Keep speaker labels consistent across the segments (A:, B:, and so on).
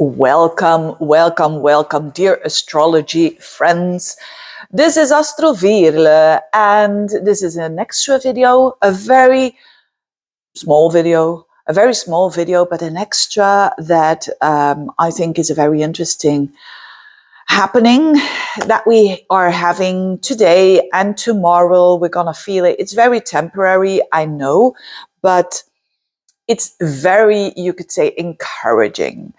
A: Welcome, welcome, welcome, dear astrology friends. This is Veerle, and this is an extra video, a very small video, but an extra that I think is a very interesting happening that we are having today and tomorrow. We're gonna feel it. It's very temporary, I know, but it's very, you could say, encouraging.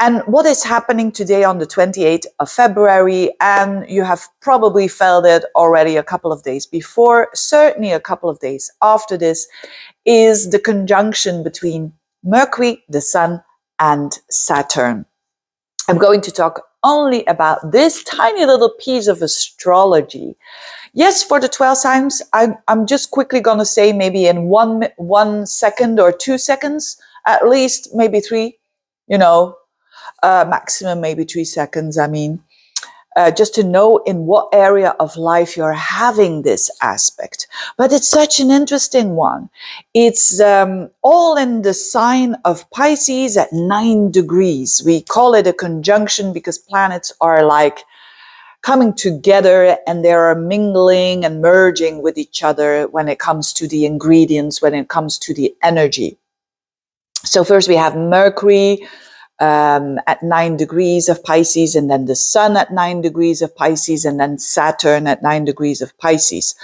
A: And what is happening today on the 28th of February, and you have probably felt it already a couple of days before, certainly a couple of days after this, is the conjunction between Mercury, the Sun, and Saturn. I'm going to talk only about this tiny little piece of astrology. Yes, for the 12 signs, I'm just quickly going to say maybe in 1 second or 2 seconds, at least maybe 3, maximum maybe 3 seconds. Just to know in what area of life you're having this aspect. But it's such an interesting one. It's all in the sign of Pisces at 9 degrees. We call it a conjunction because planets are like coming together and they are mingling and merging with each other when it comes to the ingredients, when it comes to the energy. So first we have Mercury at 9 degrees of Pisces, and then the Sun at 9 degrees of Pisces, and then Saturn at 9 degrees of Pisces.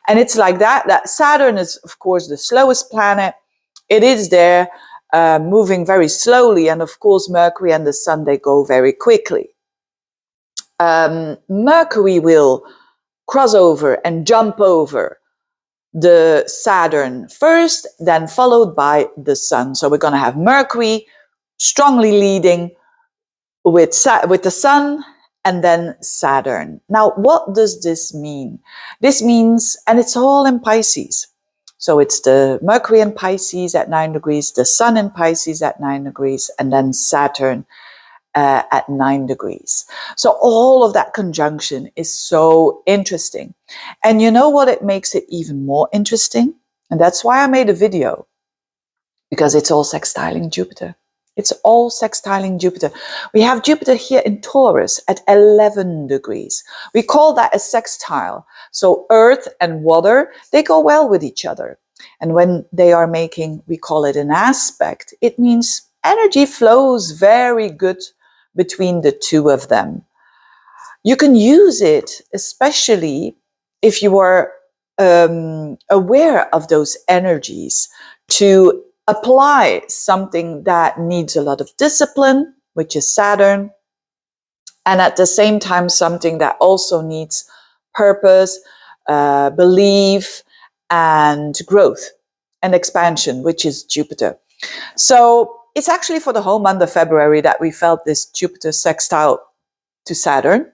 A: And it's like that Saturn is, of course, the slowest planet. It is there moving very slowly. And of course, Mercury and the Sun, they go very quickly. Mercury will cross over and jump over the Saturn first, then followed by the Sun. So we're going to have Mercury strongly leading with the Sun and then Saturn. Now, what does this mean? This means, and it's all in Pisces. So it's the Mercury in Pisces at 9 degrees, the Sun in Pisces at 9 degrees, and then Saturn at 9 degrees. So all of that conjunction is so interesting. And you know what? It makes it even more interesting. And that's why I made a video, because it's all sextiling Jupiter. It's all sextiling Jupiter. We have Jupiter here in Taurus at 11 degrees. We call that a sextile. So earth and water, they go well with each other. And when they are making, we call it an aspect, it means energy flows very good between the two of them. You can use it, especially if you are aware of those energies, to apply something that needs a lot of discipline, which is Saturn, and at the same time something that also needs purpose, belief, and growth and expansion, which is Jupiter. So it's actually for the whole month of February that we felt this Jupiter sextile to Saturn.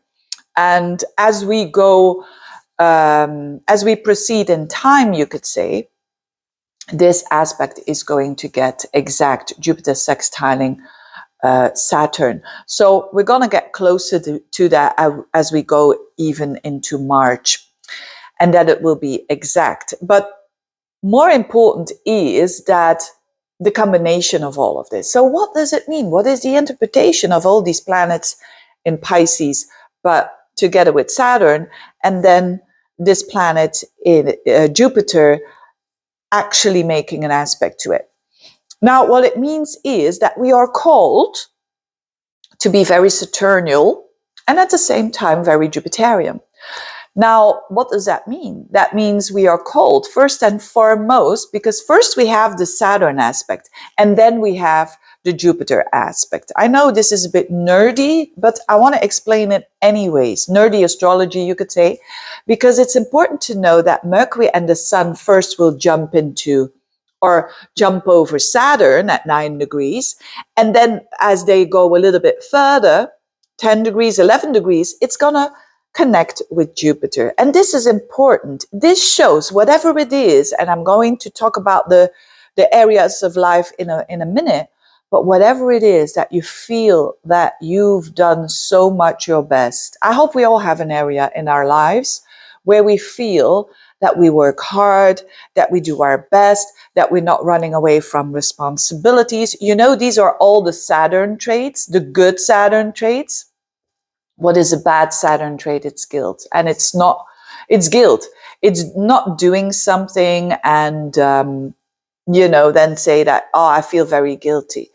A: And as we go, as we proceed in time, you could say, this aspect is going to get exact Jupiter sextiling Saturn. So we're going to get closer to that as we go even into March, and that it will be exact. But more important is that the combination of all of this. So what does it mean? What is the interpretation of all these planets in Pisces, but together with Saturn, and then this planet in Jupiter actually making an aspect to it? Now, what it means is that we are called to be very Saturnal and at the same time very Jupiterian. Now, what does that mean? That means we are called first and foremost, because first we have the Saturn aspect and then we have the Jupiter aspect. I know this is a bit nerdy, but I want to explain it anyways. Nerdy astrology, you could say, because it's important to know that Mercury and the Sun first will jump over Saturn at 9 degrees. And then as they go a little bit further, 10 degrees, 11 degrees, it's going to connect with Jupiter. And this is important. This shows whatever it is, and I'm going to talk about the areas of life in a minute, but whatever it is that you feel that you've done so much your best. I hope we all have an area in our lives where we feel that we work hard, that we do our best, that we're not running away from responsibilities. You know, these are all the Saturn traits, the good Saturn traits. What is a bad Saturn trait? It's guilt. And it's guilt. It's not doing something and, then say that, oh, I feel very guilty.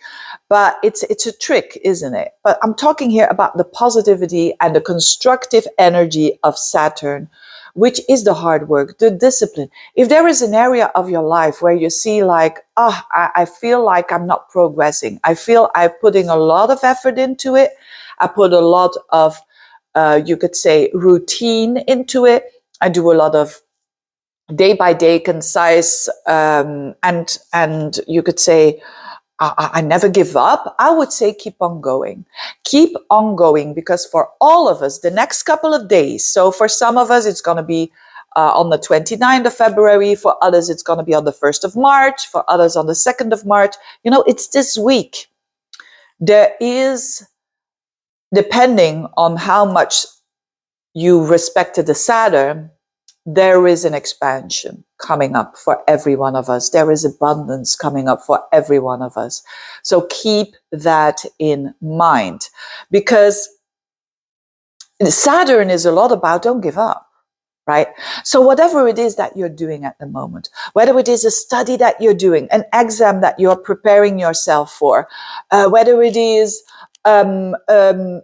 A: But it's a trick, isn't it? But I'm talking here about the positivity and the constructive energy of Saturn, which is the hard work, the discipline. If there is an area of your life where you see like, I feel like I'm not progressing. I feel I'm putting a lot of effort into it. I put a lot of, you could say, routine into it. I do a lot of day by day, concise, and you could say, I never give up. I would say keep on going. Keep on going, because for all of us, the next couple of days, so for some of us, it's going to be on the 29th of February. For others, it's going to be on the 1st of March. For others, on the 2nd of March. You know, it's this week. There is, depending on how much you respected the Saturn, there is an expansion coming up for every one of us. There is abundance coming up for every one of us. So keep that in mind, because Saturn is a lot about don't give up, right? So whatever it is that you're doing at the moment, whether it is a study that you're doing, an exam that you're preparing yourself for, whether it is an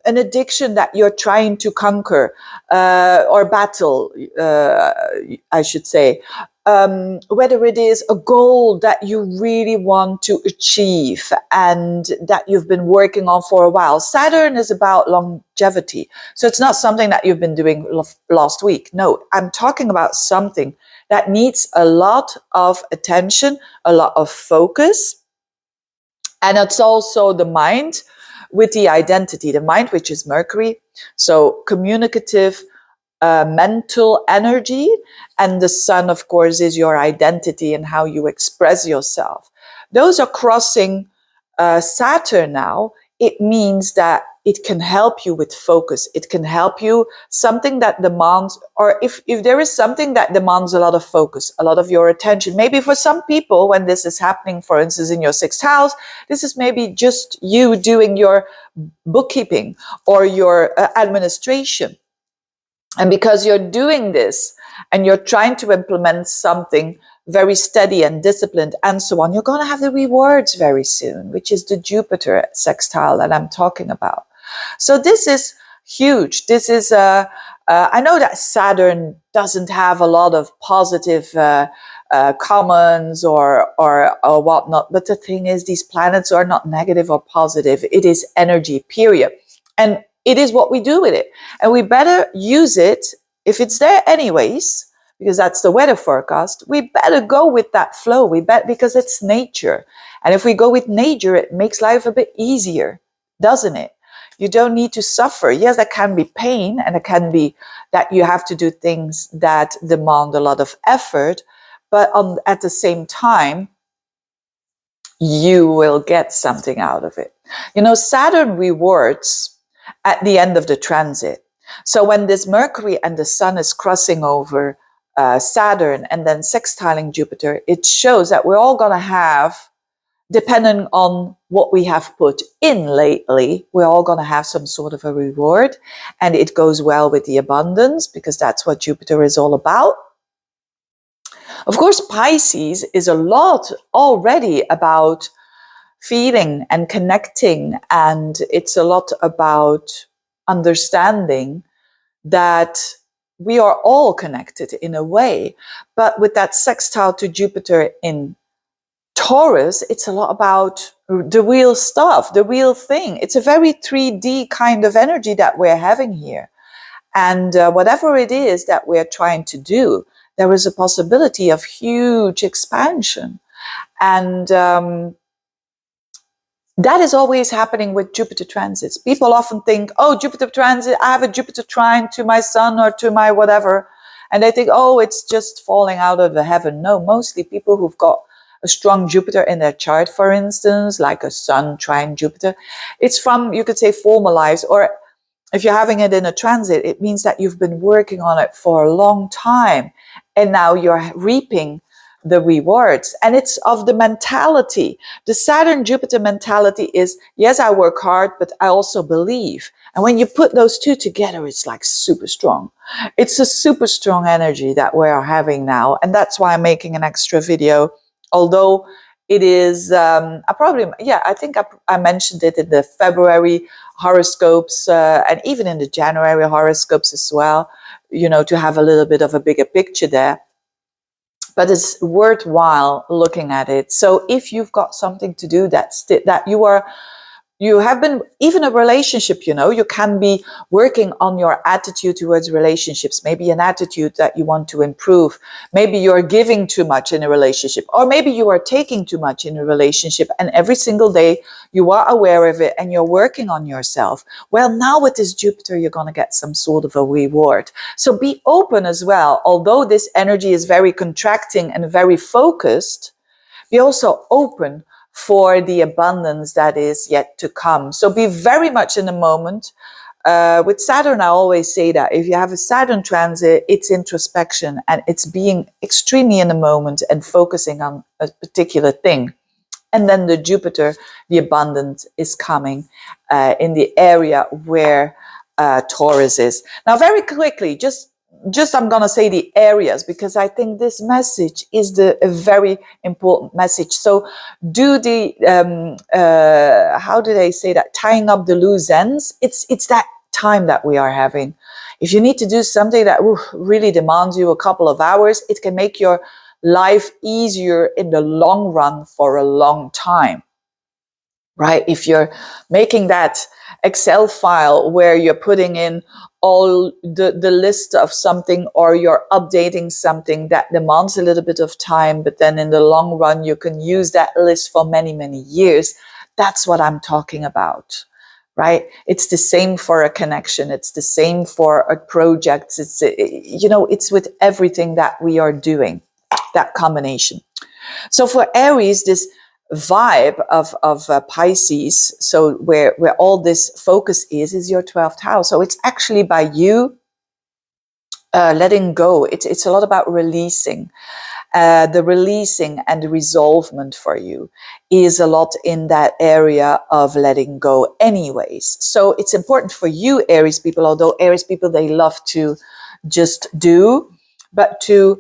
A: addiction that you're trying to conquer or battle, I should say, whether it is a goal that you really want to achieve and that you've been working on for a while. Saturn is about longevity. So it's not something that you've been doing last week. No, I'm talking about something that needs a lot of attention, a lot of focus. And it's also the mind with the identity, the mind, which is Mercury. So communicative, mental energy, and the sun, of course, is your identity and how you express yourself. Those are crossing Saturn now. It means that it can help you with focus. It can help you something that demands, or if there is something that demands a lot of focus, a lot of your attention. Maybe for some people, when this is happening, for instance, in your 6th house, this is maybe just you doing your bookkeeping or your administration. And because you're doing this and you're trying to implement something very steady and disciplined and so on, you're going to have the rewards very soon, which is the Jupiter sextile that I'm talking about. So this is huge. This is, I know that Saturn doesn't have a lot of positive comments or whatnot, but the thing is, these planets are not negative or positive. It is energy, period. And it is what we do with it. And we better use it if it's there anyways, because that's the weather forecast. We better go with that flow. Because it's nature. And if we go with nature, it makes life a bit easier, doesn't it? You don't need to suffer. Yes, there can be pain, and it can be that you have to do things that demand a lot of effort, but at the same time, you will get something out of it. You know, Saturn rewards at the end of the transit. So when this Mercury and the Sun is crossing over Saturn and then sextiling Jupiter, it shows that we're all going to have, depending on what we have put in lately, we're all going to have some sort of a reward. And it goes well with the abundance, because that's what Jupiter is all about. Of course, Pisces is a lot already about feeling and connecting, and it's a lot about understanding that we are all connected in a way. But with that sextile to Jupiter in Taurus, it's a lot about the real stuff, the real thing. It's a very 3D kind of energy that we're having here. And whatever it is that we're trying to do, there is a possibility of huge expansion. And that is always happening with Jupiter transits. People often think, oh, Jupiter transit, I have a Jupiter trine to my sun or to my whatever. And they think, oh, it's just falling out of the heaven. No, mostly people who've got a strong Jupiter in their chart, for instance, like a sun trine Jupiter, it's from, you could say, former lives. Or if you're having it in a transit, it means that you've been working on it for a long time. and now you're reaping the rewards. And it's of the mentality. The Saturn-Jupiter mentality is, yes, I work hard, but I also believe. And when you put those two together, it's like super strong. It's a super strong energy that we are having now. And that's why I'm making an extra video. Although it is, I think I mentioned it in the February horoscopes and even in the January horoscopes as well, to have a little bit of a bigger picture there. But it's worthwhile looking at it. So if you've got something to do that you have been, even a relationship, you can be working on your attitude towards relationships, maybe an attitude that you want to improve. Maybe you're giving too much in a relationship, or maybe you are taking too much in a relationship, and every single day you are aware of it and you're working on yourself. Well, now with this Jupiter, you're going to get some sort of a reward. So be open as well. Although this energy is very contracting and very focused, be also open for the abundance that is yet to come. So be very much in the moment. With Saturn, I always say that if you have a Saturn transit, it's introspection and it's being extremely in the moment and focusing on a particular thing. And then the Jupiter, the abundance, is coming in the area where Taurus is. Now, very quickly, just I'm going to say the areas, because I think this message is a very important message. So do the, how do they say that? Tying up the loose ends. It's that time that we are having. If you need to do something that really demands you a couple of hours, it can make your life easier in the long run for a long time. Right? If you're making that Excel file where you're putting in all the list of something, or you're updating something that demands a little bit of time, but then in the long run, you can use that list for many, many years. That's what I'm talking about, right? It's the same for a connection. It's the same for a project. It's with everything that we are doing, that combination. So for Aries, this vibe of Pisces, so where all this focus is your 12th house. So it's actually by you letting go. It's a lot about releasing. The releasing and the resolvement for you is a lot in that area of letting go anyways. So it's important for you, Aries people, although Aries people, they love to just do, but to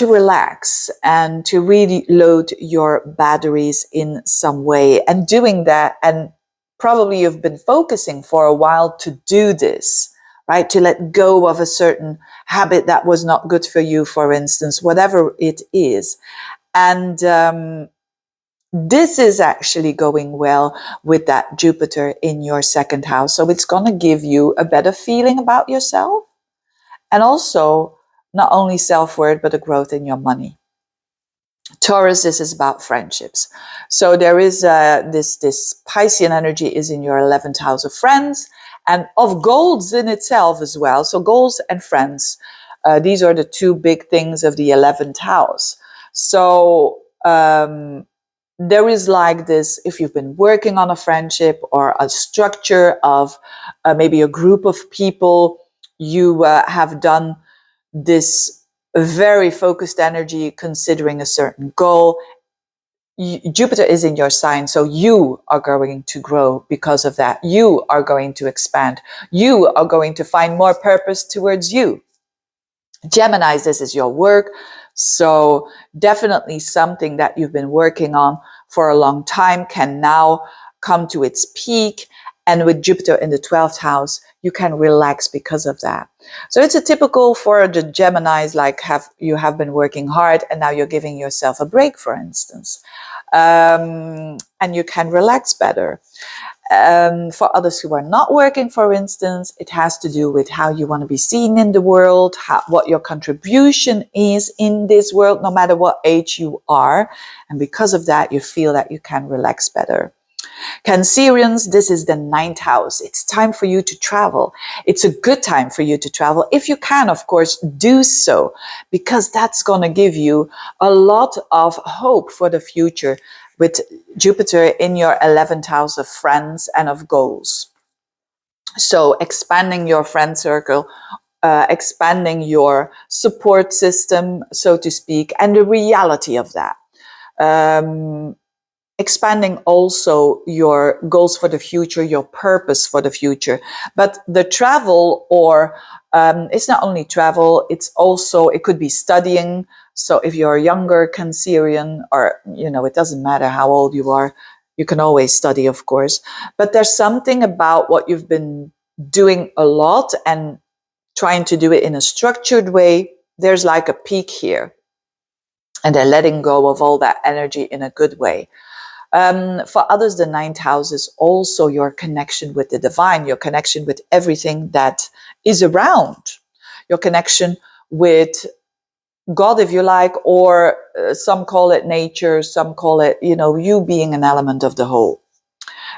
A: relax and to really load your batteries in some way. And doing that, and probably you've been focusing for a while to do this, right? To let go of a certain habit that was not good for you, for instance, whatever it is. And this is actually going well with that Jupiter in your second house. So it's going to give you a better feeling about yourself, and also not only self-worth, but a growth in your money. Taurus, this is about friendships. So there is this Piscean energy is in your 11th house of friends and of goals in itself as well. So goals and friends, these are the two big things of the 11th house. So there is like this, if you've been working on a friendship or a structure of maybe a group of people, you have done this very focused energy considering a certain goal. Jupiter is in your sign, so you are going to grow because of that. You are going to expand. You are going to find more purpose towards you. Gemini, this is your work. So definitely something that you've been working on for a long time can now come to its peak. And with Jupiter in the 12th house, you can relax because of that. So it's a typical for the Geminis, like you have been working hard and now you're giving yourself a break, for instance. And you can relax better. For others who are not working, for instance, it has to do with how you want to be seen in the world, what your contribution is in this world, no matter what age you are. And because of that, you feel that you can relax better. Cancerians, this is the 9th house. It's time for you to travel. It's a good time for you to travel. If you can, of course, do so, because that's going to give you a lot of hope for the future with Jupiter in your 11th house of friends and of goals. So expanding your friend circle expanding your support system, so to speak, and the reality of that. Expanding also your goals for the future, your purpose for the future. But the travel, or it's not only travel, it's also, it could be studying. So if you're a younger Cancerian, or, it doesn't matter how old you are, you can always study, of course. But there's something about what you've been doing a lot and trying to do it in a structured way. There's like a peak here. And they're letting go of all that energy in a good way. For others, the ninth house is also your connection with the divine, your connection with everything that is around, your connection with God, if you like, or some call it nature, some call it, you being an element of the whole.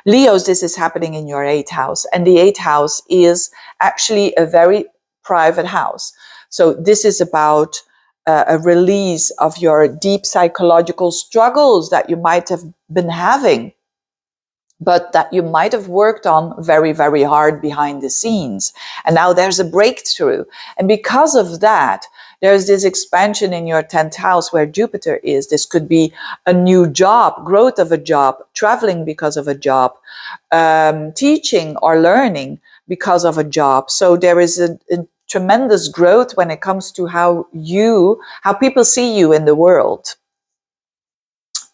A: Leos, this is happening in your eighth house, and the eighth house is actually a very private house. So this is about a release of your deep psychological struggles that you might have been having, but that you might have worked on very, very hard behind the scenes. And now there's a breakthrough. And because of that, there's this expansion in your 10th house where Jupiter is. This could be a new job, growth of a job, traveling because of a job, teaching or learning because of a job. So there is a tremendous growth when it comes to how people see you in the world.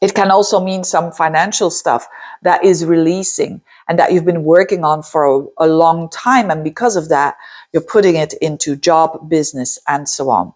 A: It can also mean some financial stuff that is releasing and that you've been working on for a long time. And because of that, you're putting it into job, business, and so on.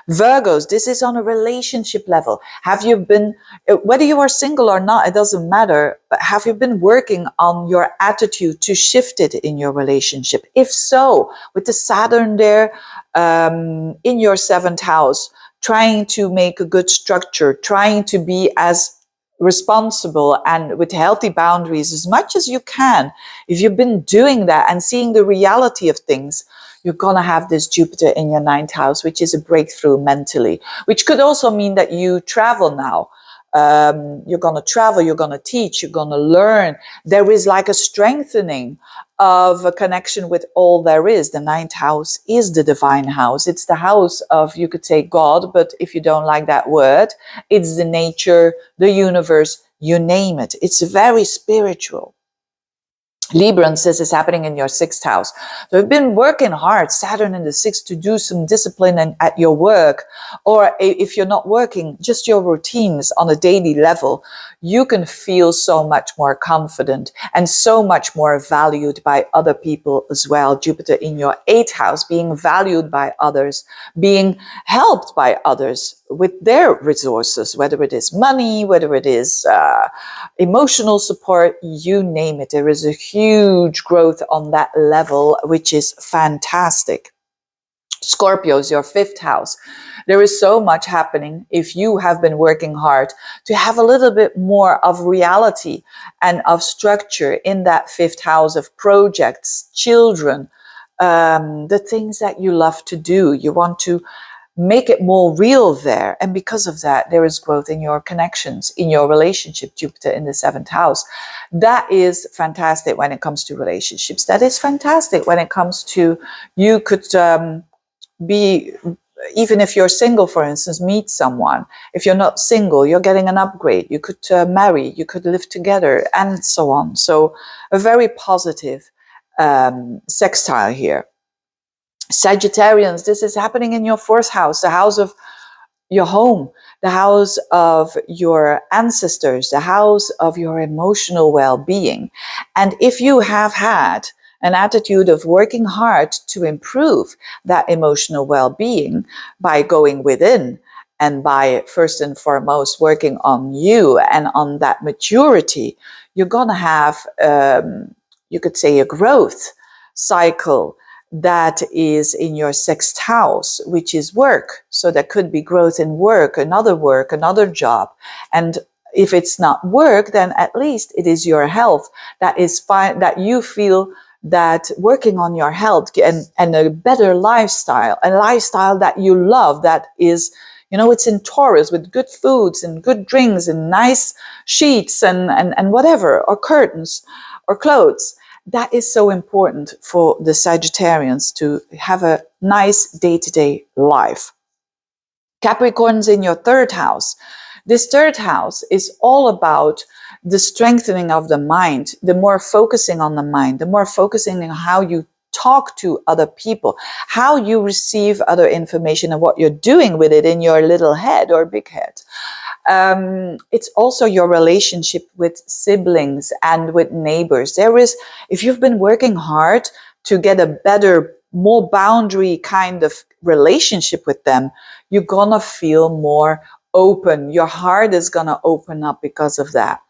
A: Virgos, this is on a relationship level. Have you been, whether you are single or not, it doesn't matter, but have you been working on your attitude to shift it in your relationship? If so, with the Saturn there in your 7th house, trying to make a good structure, trying to be as responsible and with healthy boundaries as much as you can. If you've been doing that and seeing the reality of things, you're going to have this Jupiter in your 9th house, which is a breakthrough mentally, which could also mean that you travel now. You're going to travel, you're going to teach, you're going to learn. There is like a strengthening of a connection with all there is. The 9th house is the divine house. It's the house of, you could say God, but if you don't like that word, it's the nature, the universe, you name it. It's very spiritual. Librans, this is happening in your 6th house. So you've been working hard, Saturn in the 6th, to do some discipline at your work, or if you're not working, just your routines on a daily level. You can feel so much more confident and so much more valued by other people as well. Jupiter in your 8th house, being valued by others, being helped by others with their resources, whether it is money, whether it is emotional support, you name it. There is a huge growth on that level, which is fantastic. Scorpios, your 5th house. There is so much happening if you have been working hard to have a little bit more of reality and of structure in that 5th house of projects, children, the things that you love to do. You want to make it more real there. And because of that, there is growth in your connections, in your relationship, Jupiter in the 7th house. That is fantastic when it comes to relationships. That is fantastic when it comes to, you could be, even if you're single, for instance, meet someone. If you're not single, you're getting an upgrade. You could marry, you could live together, and so on. So a very positive sextile here. Sagittarians, this is happening in your 4th house, the house of your home, the house of your ancestors, the house of your emotional well-being. And if you have had an attitude of working hard to improve that emotional well-being by going within and by first and foremost working on you and on that maturity, you're going to have, you could say, a growth cycle that is in your 6th house, which is work. So there could be growth in work, another job. And if it's not work, then at least it is your health that is fine, that you feel that working on your health and a better lifestyle, a lifestyle that you love, that is, it's in Taurus with good foods and good drinks and nice sheets and whatever, or curtains or clothes, that is so important for the Sagittarians to have a nice day-to-day life. Capricorn's in your third house. This third house is all about the strengthening of the mind, the more focusing on the mind, the more focusing on how you talk to other people, how you receive other information and what you're doing with it in your little head or big head. It's also your relationship with siblings and with neighbors. If you've been working hard to get a better, more boundary kind of relationship with them, you're gonna feel more open. Your heart is gonna open up because of that.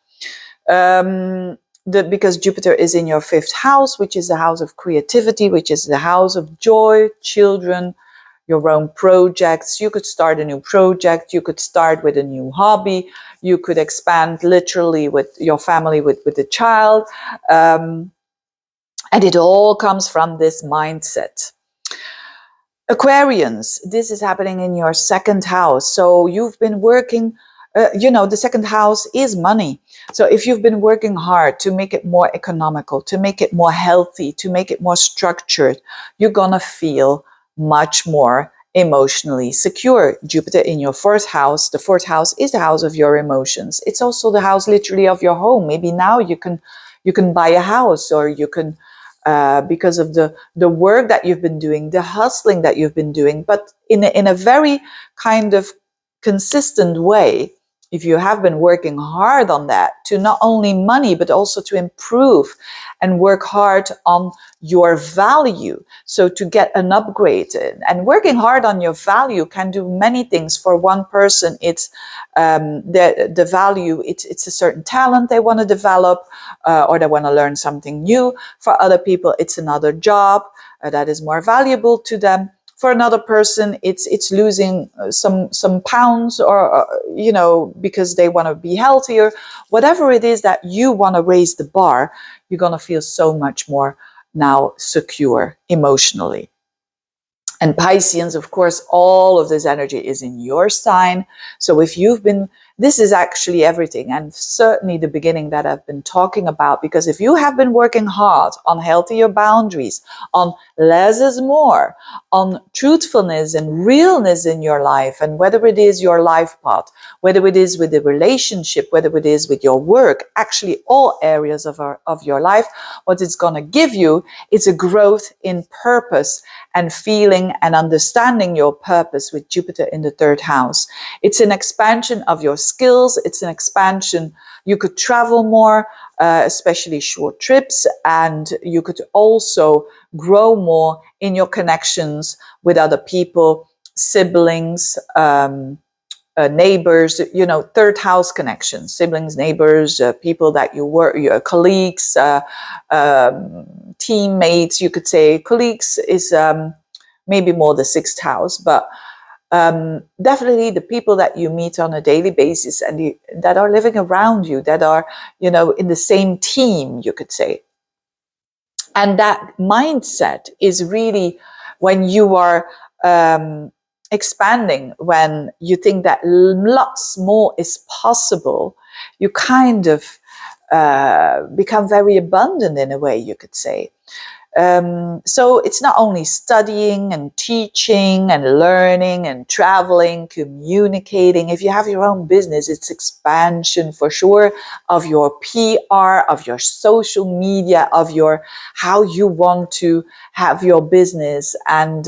A: Because Jupiter is in your fifth house, which is the house of creativity, which is the house of joy, children, your own projects. You could start a new project. You could start with a new hobby. You could expand literally with your family, with a child. And it all comes from this mindset. Aquarians, this is happening in your second house. So you've been working, the second house is money. So if you've been working hard to make it more economical, to make it more healthy, to make it more structured, you're going to feel much more emotionally secure. Jupiter in your fourth house. The fourth house is the house of your emotions. It's also the house literally of your home. Maybe now you can buy a house, or you can, because of the work that you've been doing, the hustling that you've been doing, but in a very kind of consistent way. If you have been working hard on that, to not only money, but also to improve and work hard on your value. So to get an upgrade, and working hard on your value can do many things. For one person, it's the value, it's a certain talent they want to develop, or they want to learn something new. For other people, it's another job that is more valuable to them. For another person, it's losing some pounds, or because they want to be healthier. Whatever it is that you want to raise the bar, you're going to feel so much more now secure emotionally. And Pisceans, of course, all of this energy is in your sign. So if you've been, this is actually everything, and certainly the beginning that I've been talking about, because if you have been working hard on healthier boundaries, on less is more, on truthfulness and realness in your life, and whether it is your life path, whether it is with the relationship, whether it is with your work, actually all areas of your life, what it's going to give you is a growth in purpose and feeling and understanding your purpose with Jupiter in the third house. It's an expansion of your skills. It's an expansion. You could travel more, especially short trips, and you could also grow more in your connections with other people, siblings, neighbors, third house connections, siblings, neighbors, people that you work, your colleagues, teammates, you could say. Colleagues is maybe more the sixth house, but definitely the people that you meet on a daily basis and that are living around you, that are, in the same team, you could say. And that mindset is really when you are expanding, when you think that lots more is possible, you kind of become very abundant in a way, you could say. So it's not only studying and teaching and learning and traveling, communicating. If you have your own business, it's expansion for sure of your PR, of your social media, of your how you want to have your business. And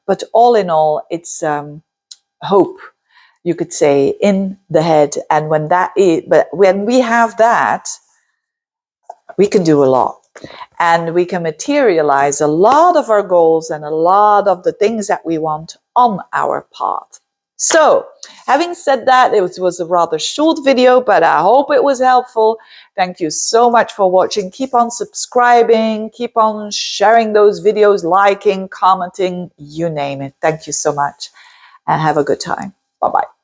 A: but all in all, it's hope, you could say, in the head. And when we have that, we can do a lot. And we can materialize a lot of our goals and a lot of the things that we want on our path. So, having said that, it was a rather short video, but I hope it was helpful. Thank you so much for watching. Keep on subscribing, keep on sharing those videos, liking, commenting, you name it. Thank you so much, and have a good time. Bye-bye.